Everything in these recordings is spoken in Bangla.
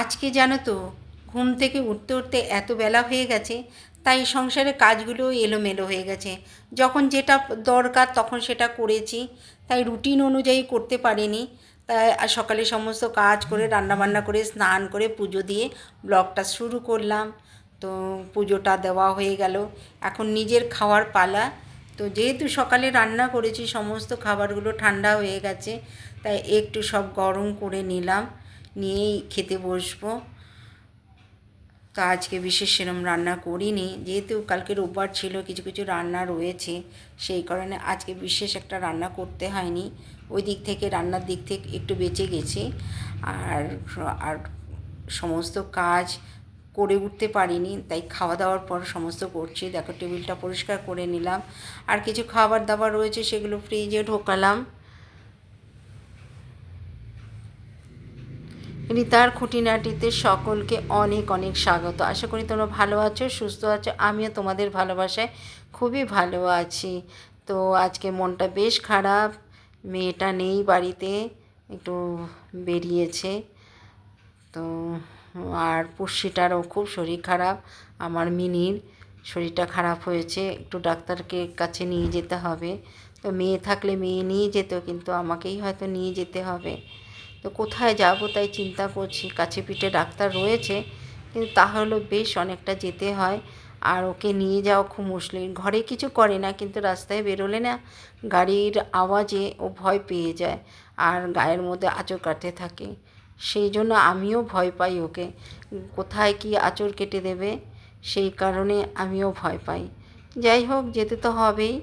আজকে জানো তো, ঘুম থেকে উঠতে উঠতে এত বেলা হয়ে গেছে, তাই সংসারের কাজগুলো এলোমেলো হয়ে গেছে। যখন যেটা দরকার তখন সেটা করেছি, তাই রুটিন অনুযায়ী করতে পারিনি। তাই সকালে সমস্ত কাজ করে রান্নাবান্না করে স্নান করে পুজো দিয়ে ব্লগটা শুরু করলাম। তো পুজোটা দেওয়া হয়ে গেল, এখন নিজের খাওয়ার পালা। তো যেহেতু সকালে রান্না করেছি, সমস্ত খাবারগুলো ঠান্ডা হয়ে গেছে, তাই একটু সব গরম করে নিলাম, নিয়েই খেতে বসবো। তো আজকে বিশেষ সেরম রান্না করিনি, যেহেতু কালকে রোববার ছিল, কিছু কিছু রান্না রয়েছে, সেই কারণে আজকে বিশেষ একটা রান্না করতে হয়নি। ওই দিক থেকে, রান্নার দিক থেকে একটু বেঁচে গেছি। আর আর সমস্ত কাজ করে উঠতে পারিনি, তাই খাওয়া দাওয়ার পর সমস্ত করছি। দেখো, টেবিলটা পরিষ্কার করে নিলাম, আর কিছু খাবার দাবার রয়েছে সেগুলো ফ্রিজে ঢোকালাম। রিতার খুঁটিনাটিতে সকলকে অনেক অনেক স্বাগত। আশা করি তোমরা ভালো আছো, সুস্থ আছো। আমিও তোমাদের ভালোবাসায় খুবই ভালো আছি। তো আজকে মনটা বেশ খারাপ, মেয়েটা নেই বাড়িতে, একটু বেরিয়েছে। তো আর পুষ্যিটারও খুব শরীর খারাপ, আমার মিনির শরীরটা খারাপ হয়েছে, একটু ডাক্তারকে কাছে নিয়ে যেতে হবে। তো মেয়ে থাকলে মেয়ে নিয়ে যেত, কিন্তু আমাকেই হয়তো নিয়ে যেতে হবে। তো কোথায় যাব তাই চিন্তা করছি। কাছে পিঠে ডাক্তার রয়েছে, কিন্তু তাহলেও বেশ অনেকটা যেতে হয়, আর ওকে নিয়ে যাওয়া খুব মুশকিল। ঘরে কিছু করে না, কিন্তু রাস্তায় বেরোলে না, গাড়ির আওয়াজে ও ভয় পেয়ে যায়, আর গায়ের মধ্যে আঁচড় কাটতে থাকে। সেই জন্য আমিও ভয় পাই ওকে, কোথায় কি আঁচড় কেটে দেবে, সেই কারণে আমিও ভয় পাই। যাই হোক, যেতে তো হবেই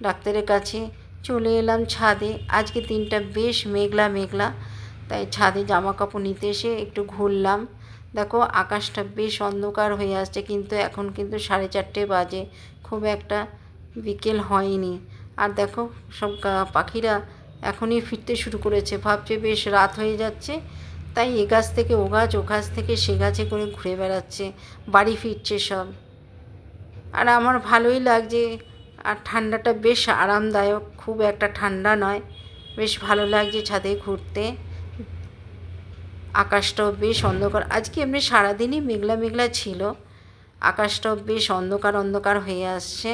ডাক্তারের কাছে। চলে এলাম ছাদে। আজকে দিনটা বেশ মেঘলা মেঘলা, তাই ছাদে জামা কাপড় নিতে এসে একটু ঘুরলাম। দেখো, আকাশটা বেশ অন্ধকার হয়ে আসছে, কিন্তু এখন কিন্তু 4:30 বাজে, খুব একটা বিকেল হয়নি। আর দেখো, সব পাখিরা এখনই ফিরতে শুরু করেছে, ভাবছে বেশ রাত হয়ে যাচ্ছে, তাই এ গাছ থেকে ও গাছ, ও গাছ থেকে সে গাছে করে ঘুরে বেড়াচ্ছে, বাড়ি ফিরছে সব। আর আমার ভালোই লাগছে, আর ঠান্ডাটা বেশ আরামদায়ক, খুব একটা ঠান্ডা নয়, বেশ ভালো লাগছে ছাদে ঘুরতে। আকাশটাও বেশ অন্ধকার, আজকে এমনি সারাদিনই মেঘলা মেঘলা ছিল, আকাশটাও বেশ অন্ধকার অন্ধকার হয়ে আসছে।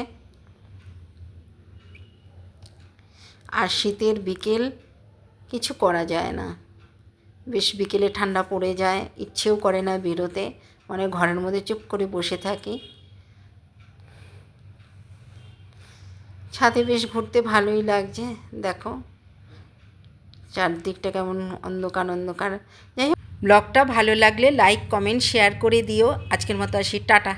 আর শীতের বিকেল, কিছু করা যায় না, বেশ বিকেলে ঠান্ডা পড়ে যায়, ইচ্ছেও করে না বেরোতে, মানে ঘরের মধ্যে চুপ করে বসে থাকি। ছাদে বেশ ঘুরতে ভালোই লাগছে। দেখো, চারদিকটা কেমন অন্ধকার অন্ধকার। যাই হোক, ব্লগটা ভালো লাগলে লাইক কমেন্ট শেয়ার করে দিও। আজকের মতো আসি, টাটা।